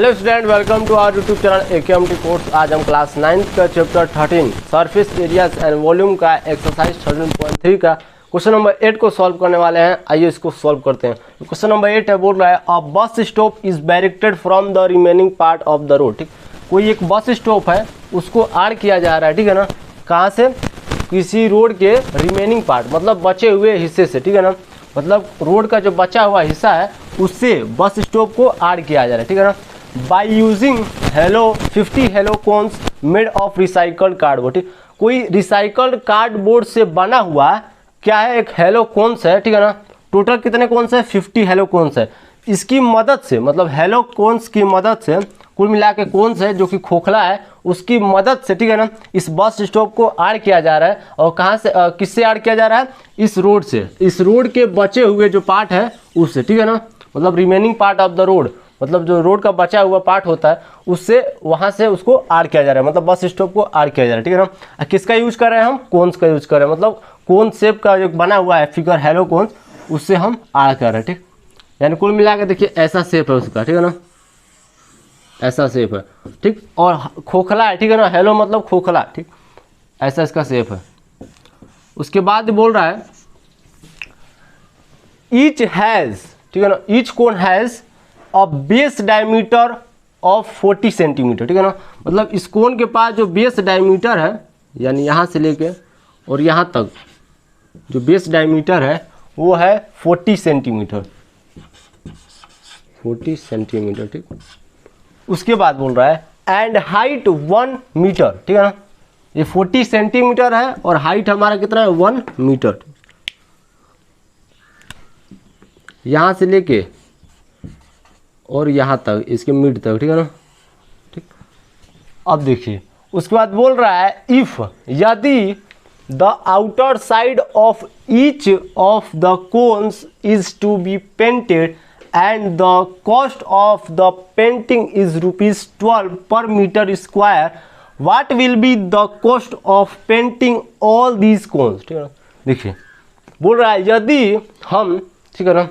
Hello student, welcome to our YouTube channel AKMT course. आज हम class 9 का chapter 13 surface areas and volume का exercise 13.3 का question number 8 को सॉल्व करने वाले हैं। आइए इसको सॉल्व करते हैं। क्वेश्चन नंबर 8 है, बोल रहा है a bus stop is directed from the remaining part of the road. ठीक, कोई एक बस स्टॉप है, उसको आड़ किया जा रहा है, ठीक है ना, कहाँ से? किसी रोड के रिमेनिंग पार्ट, मतलब बचे हुए हिस्से से, ठीक है ना, मतलब रोड का जो बचा हुआ हिस्सा है उससे बस स्टॉप को आड़ किया जा रहा है, ठीक है ना, by using 50 hollow cones made of recycled cardboard. ठीक, कोई रिसाइकल्ड कार्डबोर्ड से बना हुआ क्या है, एक हेलो कोन्स है, ठीक है ना। टोटल कितने कोन्स है? 50 हेलो कोन्स है। इसकी मदद से, मतलब हेलो कोन्स की मदद से, कुल मिला के कोन्स है जो कि खोखला है, उसकी मदद से, ठीक है ना, इस बस स्टॉप को आड़ किया जा रहा है। और कहाँ से, किससे आड़ किया जा रहा है? इस रोड से, इस रोड के बचे हुए जो पार्ट है उससे, ठीक है ना, मतलब remaining part of the road, मतलब जो रोड का बचा हुआ पार्ट होता है उससे, वहां से उसको आड़ किया जा रहा है, मतलब बस स्टॉप को आड़ किया जा रहा है, ठीक है ना। किसका यूज कर रहे हैं हम? कोन्स का यूज कर रहे हैं, मतलब कोन शेप का जो बना हुआ है फिगर हेलो कोन्स, उससे हम आड़ कर रहे हैं। ठीक, यानी कुल मिला के देखिए ऐसा शेप है उसका, ठीक है ना, ऐसा शेप है, ठीक, और खोखला है, ठीक है ना, हेलो मतलब खोखला, ठीक, ऐसा इसका शेप है। उसके बाद बोल रहा है ईच हैज, ठीक है ना, each cone has a base diameter of 40 centimetre, ठीक है ना, मतलब इस कोन के पास जो बेस डायमीटर है, यानी यहाँ से लेके और यहाँ तक जो बेस डायमीटर है वो है 40 सेंटीमीटर, 40 सेंटीमीटर, ठीक। उसके बाद बोल रहा है एंड हाइट 1 मीटर, ठीक है ना, ये 40 सेंटीमीटर है और हाइट हमारा कितना है? 1 मीटर, यहाँ से लेके और यहाँ तक, इसके मिड तक, ठीक है ना, ठीक। अब देखिए उसके बाद बोल रहा है इफ, यदि the outer side of each of the cones is to be painted and the cost of the painting is ₹12 per metre square, what will be the cost of painting all these cones, ठीक है ना। देखिए बोल रहा है यदि हम, ठीक है ना,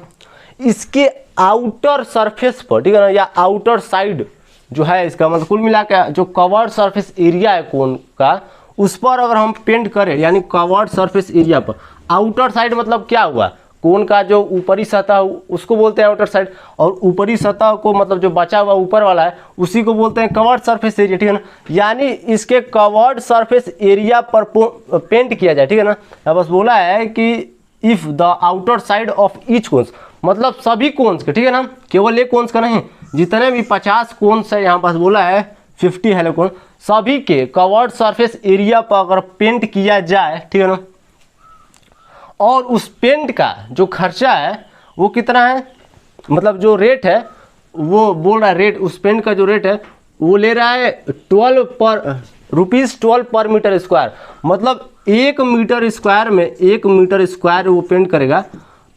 इसके आउटर सरफेस पर, ठीक है ना, या आउटर साइड जो है इसका, मतलब कुल मिला के जो कवर्ड सरफेस एरिया है कोन का, उस पर अगर हम पेंट करें, यानी कवर्ड सरफेस एरिया पर, आउटर साइड मतलब क्या हुआ? कोन का जो ऊपरी सतह उसको बोलते हैं आउटर साइड, और ऊपरी सतह को, मतलब जो बचा हुआ ऊपर वाला है उसी को बोलते हैं कवर्ड सरफेस एरिया, ठीक है ना। यानी इसके कवर्ड सरफेस एरिया पर पेंट किया जाए, ठीक है ना। अब बस बोला है कि if the outer side of each cones, मतलब सभी कोन्स के, ठीक है ना, केवल एक कोन्स का नहीं, जितने भी 50 कोन्स है, यहाँ पास बोला है 50 हेलो कोन, सभी के कवर्ड सरफेस एरिया पर अगर पेंट किया जाए, ठीक है ना, और उस पेंट का जो खर्चा है वो कितना है, मतलब जो रेट है वो बोल रहा है, रेट, उस पेंट का जो रेट है वो ले रहा है ₹12 पर मीटर स्क्वायर, मतलब 1 मीटर स्क्वायर में, 1 मीटर स्क्वायर वो पेंट करेगा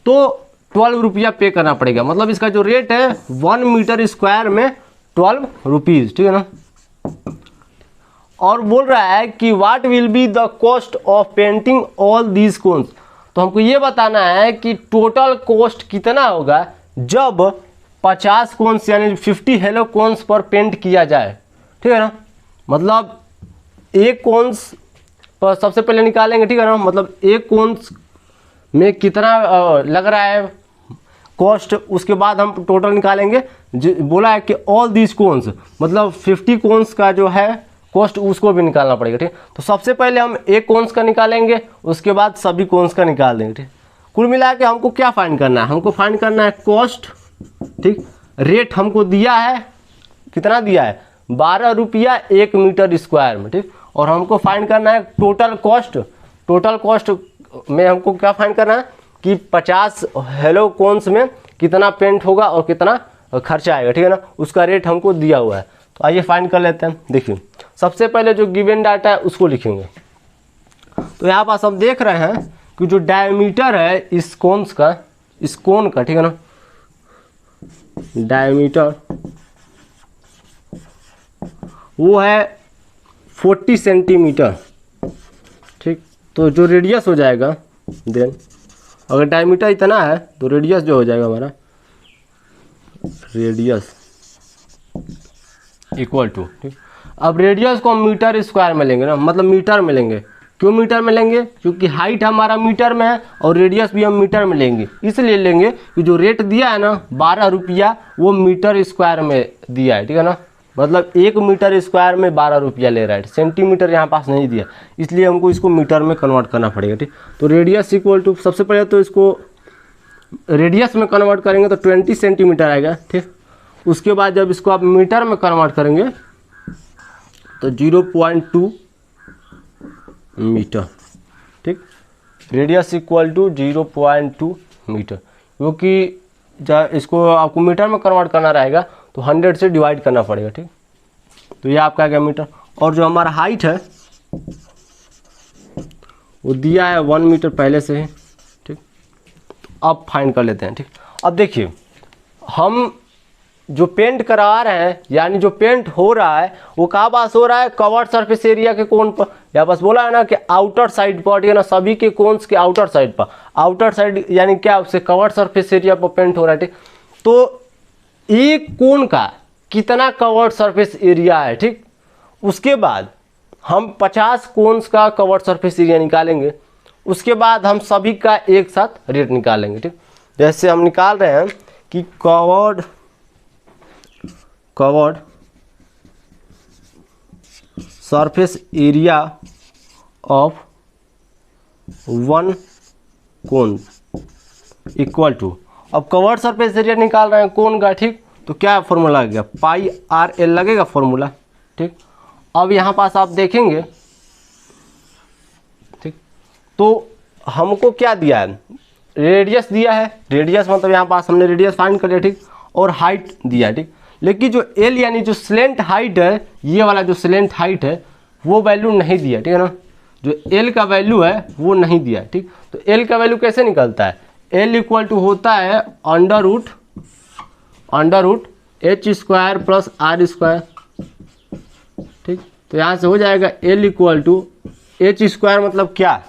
तो ₹12 पे करना पड़ेगा, मतलब इसका जो रेट है 1 मीटर स्क्वायर में ₹12, ठीक है ना। और बोल रहा है कि what will be the cost of painting all these cones, तो हमको ये बताना है कि टोटल कॉस्ट कितना होगा जब 50 कोन्स यानी 50 हेलो कोन्स पर पेंट किया जाए, ठीक है ना, मतलब एक कोन्स पर सबसे पहले निकालेंगे, ठीक है ना, मतलब एक कोन्स में कितना लग रहा है कॉस्ट, उसके बाद हम टोटल निकालेंगे। बोला है कि ऑल दीज कोन्स, मतलब 50 कोन्स का जो है कॉस्ट उसको भी निकालना पड़ेगा, ठीक। तो सबसे पहले हम एक कोन्स का निकालेंगे, उसके बाद सभी कोन्स का निकाल देंगे, ठीक। कुल मिला के हमको क्या फाइंड करना है? हमको फाइंड करना है कॉस्ट, ठीक। रेट हमको दिया है, कितना दिया है? ₹12 1 मीटर स्क्वायर में, ठीक। और हमको फाइंड करना है टोटल कॉस्ट। टोटल कॉस्ट में हमको क्या फाइंड करना है कि 50 हेलो कोन्स में कितना पेंट होगा और कितना खर्चा आएगा, ठीक है ना, उसका रेट हमको दिया हुआ है। तो आइए फाइंड कर लेते हैं। देखिए सबसे पहले जो गिवन डाटा है उसको लिखेंगे। तो यहाँ पास हम देख रहे हैं कि जो डायमीटर है इस कोन्स का, इस कोन का, ठीक है ना, डायमीटर वो है 40 सेंटीमीटर, ठीक। तो जो रेडियस हो जाएगा, देन अगर डायमीटर इतना है तो रेडियस जो हो जाएगा हमारा, रेडियस इक्वल टू, ठीक। अब रेडियस को हम मीटर स्क्वायर में लेंगे ना, मतलब मीटर में लेंगे। क्यों मीटर में लेंगे? क्योंकि हाइट हमारा मीटर में है और रेडियस भी हम मीटर में लेंगे। इसलिए लेंगे कि जो रेट दिया है ना 12 रुपया, वो मीटर स्क्वायर में दिया है, ठीक है ना। मतलब 1 मीटर स्क्वायर में 12 रुपया ले रहा है। सेंटीमीटर यहाँ पास नहीं दिया, इसलिए हमको इसको मीटर में कन्वर्ट करना पड़ेगा, ठीक। तो रेडियस इक्वल टू, सबसे पहले तो इसको रेडियस में कन्वर्ट करेंगे तो 20 सेंटीमीटर आएगा, ठीक। उसके बाद जब इसको आप मीटर में कन्वर्ट करेंगे तो 0.2 मीटर, ठीक। रेडियस इक्वल टू 0.2 मीटर, क्योंकि जब इसको आपको मीटर में कन्वर्ट करना रहेगा तो 100 से डिवाइड करना पड़ेगा, ठीक। तो ये आपका आ गया मीटर। और जो हमारा हाइट है वो दिया है 1 मीटर पहले से ही, ठीक। तो अब फाइंड कर लेते हैं, ठीक। अब देखिए, हम जो पेंट करा रहे हैं, यानी जो पेंट हो रहा है वो कहाँ पास हो रहा है? कवर्ड सरफेस एरिया के कोन पर। यहाँ पास बोला है ना कि आउटर साइड पर, ठीक है ना, सभी के कोन्स के आउटर साइड पर। आउटर साइड यानी क्या? उससे कवर्ड सरफेस एरिया पर पेंट हो रहा है, ठीक। तो एक कोन का कितना कवर्ड सरफेस एरिया है, ठीक। उसके बाद हम 50 कोन्स का कवर्ड सरफेस एरिया निकालेंगे। उसके बाद हम सभी का एक साथ रेट निकालेंगे, ठीक। जैसे हम निकाल रहे हैं कि covered surface area of 1 cone equal to, अब कवर्ड सरफेस एरिया निकाल रहे हैं कोन का, ठीक। तो क्या फॉर्मूला आ गया? पाई आर एल लगेगा फॉर्मूला, ठीक। अब यहाँ पास आप देखेंगे, ठीक, तो हमको क्या दिया है? रेडियस दिया है। रेडियस मतलब यहाँ पास हमने रेडियस फाइंड कर लिया, ठीक। और हाइट दिया है, ठीक। लेकिन जो एल यानी जो स्लेंट हाइट है, ये वाला जो स्लेंट हाइट है वो वैल्यू नहीं दिया, ठीक है ना। जो एल का वैल्यू है वो नहीं दिया, ठीक। तो एल का वैल्यू कैसे निकलता है? एल इक्वल टू होता है under root H square plus R square, ठीक। तो यहाँ से हो जाएगा L equal to H square मतलब क्या?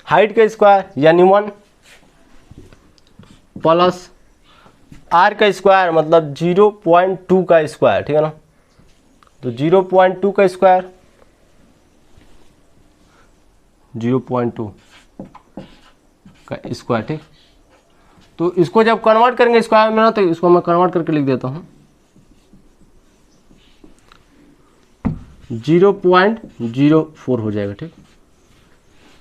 हाइट का स्क्वायर यानी 1 प्लस आर का स्क्वायर मतलब 0.2 का स्क्वायर, ठीक है ना। तो 0.2 का स्क्वायर 0.2 का स्क्वायर, ठीक। तो इसको जब कन्वर्ट करेंगे स्क्वायर में ना, तो इसको मैं कन्वर्ट करके लिख देता हूँ 0.04 हो जाएगा, ठीक।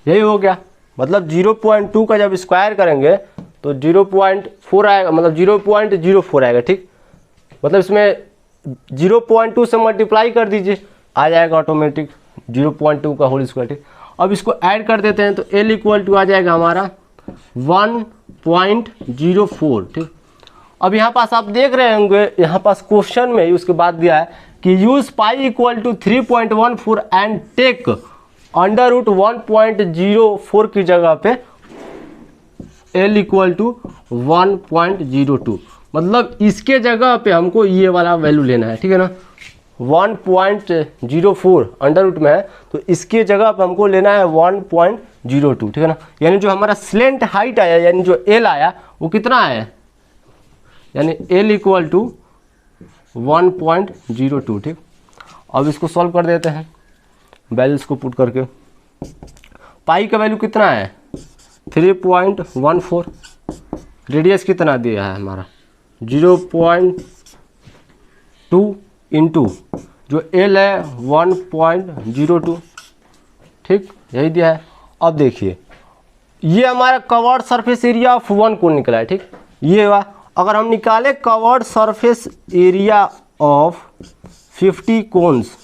यही हो गया। मतलब 0.2 का जब स्क्वायर करेंगे तो 0.4 आएगा, मतलब 0.04 आएगा, ठीक। मतलब इसमें 0.2 से मल्टीप्लाई कर दीजिए, आ जाएगा ऑटोमेटिक 0.2 का होल स्क्वायर, ठीक। अब इसको ऐड कर देते हैं तो L इक्वल टू आ जाएगा हमारा 1.04, ठीक। अब यहाँ पास आप देख रहे होंगे, यहाँ पास क्वेश्चन में ही उसके बाद दिया है कि use pi equal to 3.14 and take under root 1.04 की जगह पे L इक्वल टू 1.02, मतलब इसके जगह पे हमको ये वाला वैल्यू लेना है, ठीक है ना। 1.04 अंडर रूट में है तो इसके जगह पे हमको लेना है 1.02, ठीक है ना। यानी जो हमारा स्लेंट हाइट आया, यानी जो L आया वो कितना आया, यानी L इक्वल टू 1.02, ठीक। अब इसको सॉल्व कर देते हैं वैल्यूज को पुट करके। पाई का वैल्यू कितना है 3.14, रेडियस कितना दिया है हमारा 0.2 इंटू जो L है 1.02, ठीक, यही दिया है। अब देखिए ये हमारा covered surface area of 1 cone निकला है, ठीक। ये हुआ। अगर हम निकाले covered surface area of 50 cones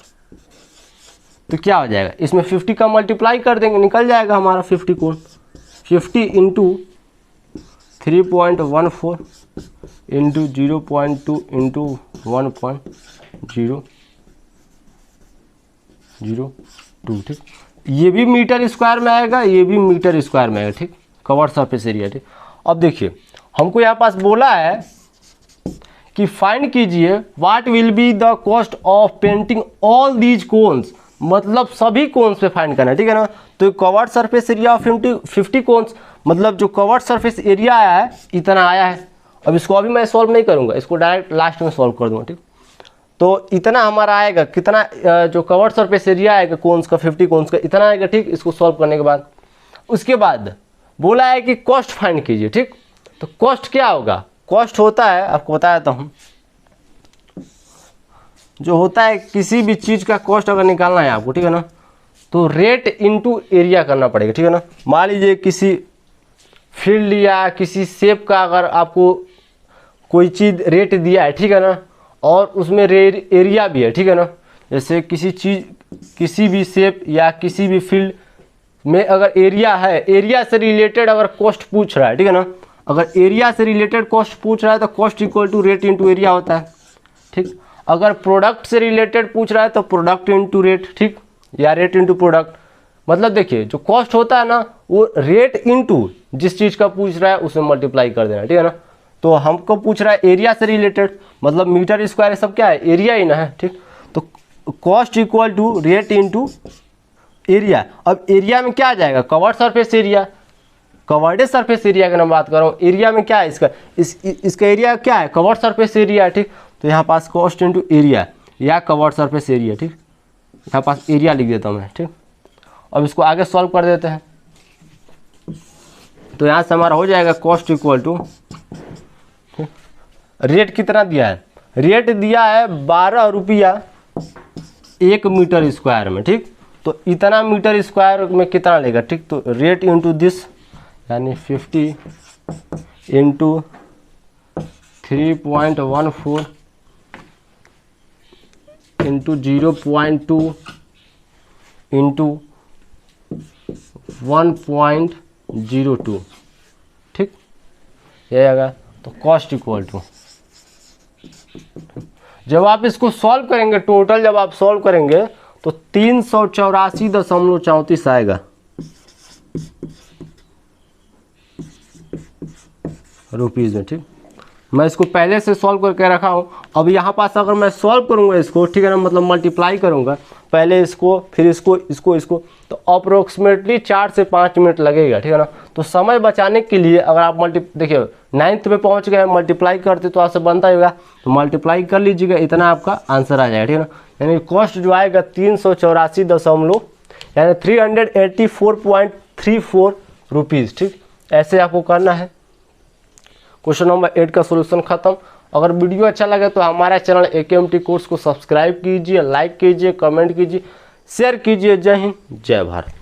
तो क्या हो जाएगा? इसमें 50 का मल्टीप्लाई कर देंगे, निकल जाएगा हमारा 50 कोन। 50 इंटू 3.14 इंटू 0.2 इंटू 1.002, ठीक। ये भी मीटर स्क्वायर में आएगा, ये भी मीटर स्क्वायर में आएगा, ठीक। कवर्ड सरफेस एरिया, ठीक। अब देखिए हमको यहाँ पास बोला है कि फाइंड कीजिए what will be the cost of painting all these cones, मतलब सभी कोन्स पे फाइंड करना है, ठीक है ना। तो covered surface area of 50 cones, मतलब जो कवर्ड सरफेस एरिया आया है इतना आया है। अब इसको अभी मैं सॉल्व नहीं करूंगा, इसको डायरेक्ट लास्ट में सॉल्व कर दूंगा, ठीक। तो इतना हमारा आएगा, कितना जो कवर्ड सरफेस एरिया आएगा कोन्स का 50 कोन्स का इतना आएगा, ठीक। इसको सॉल्व करने के बाद उसके बाद बोला है कि कॉस्ट फाइंड कीजिए, ठीक। तो कॉस्ट क्या होगा, कॉस्ट होता है, आपको बताया था हूँ, जो होता है किसी भी चीज़ का कॉस्ट अगर निकालना है आपको, ठीक है ना, तो रेट इनटू एरिया करना पड़ेगा, ठीक है ना। मान लीजिए किसी फील्ड या किसी शेप का अगर आपको कोई चीज़ रेट दिया है, ठीक है ना, और उसमें एरिया भी है, ठीक है ना। जैसे किसी चीज़, किसी भी शेप या किसी भी फील्ड में अगर एरिया है, एरिया से रिलेटेड अगर कॉस्ट पूछ रहा है, ठीक है ना, अगर एरिया से रिलेटेड कॉस्ट पूछ रहा है तो cost equal to rate into area होता है, ठीक। अगर प्रोडक्ट से रिलेटेड पूछ रहा है तो प्रोडक्ट इनटू रेट, ठीक, या रेट इनटू प्रोडक्ट। मतलब देखिए जो कॉस्ट होता है ना वो रेट इनटू जिस चीज़ का पूछ रहा है उसमें मल्टीप्लाई कर देना, ठीक है ना। तो हमको पूछ रहा है एरिया से रिलेटेड, मतलब मीटर स्क्वायर सब क्या है, एरिया ही ना है, ठीक। तो cost equal to rate into area. अब एरिया में क्या आ जाएगा, covered surface area, covered surface area की मैं बात कर रहा हूँ। एरिया में क्या है इसका, इसका एरिया क्या है, कवर्ड सरफेस एरिया है, ठीक। तो यहाँ पास कॉस्ट इनटू एरिया या कवर्ड सरफेस एरिया, ठीक। यहाँ पास एरिया लिख देता हूँ मैं, ठीक। अब इसको आगे सॉल्व कर देते हैं। तो यहाँ से हमारा हो जाएगा कॉस्ट इक्वल टू, रेट कितना दिया है, रेट दिया है 12 रुपया 1 मीटर स्क्वायर में, ठीक। तो इतना मीटर स्क्वायर में कितना लेगा, ठीक। तो रेट इंटू दिस यानी 50 इंटू 3.14 इंटू 0.2 इंटू 1.02, ठीक, ये आएगा। तो कॉस्ट इक्वल टू, जब आप इसको सॉल्व करेंगे टोटल, जब आप सॉल्व करेंगे तो 384.34 आएगा रुपीज़ में, ठीक। मैं इसको पहले से सॉल्व करके रखा हूँ। अब यहाँ पास अगर मैं सॉल्व करूँगा इसको, ठीक है ना, मतलब मल्टीप्लाई करूँगा पहले इसको फिर इसको तो अप्रोक्सीमेटली 4 से 5 मिनट लगेगा, ठीक है ना। तो समय बचाने के लिए अगर आप देखिए 9th में पहुँच गए, मल्टीप्लाई करते तो आपसे बनता ही होगा, तो मल्टीप्लाई कर लीजिएगा, इतना आपका आंसर आ जाएगा, ठीक है ना। यानी कॉस्ट जो आएगा 384 यानी 384.34 रुपीज़, ठीक। ऐसे आपको करना है। क्वेश्चन नंबर 8 का सोल्यूशन खत्म। अगर वीडियो अच्छा लगे तो हमारा चैनल AKMT कोर्स को सब्सक्राइब कीजिए, लाइक कीजिए, कमेंट कीजिए, शेयर कीजिए। जय हिंद, जय भारत।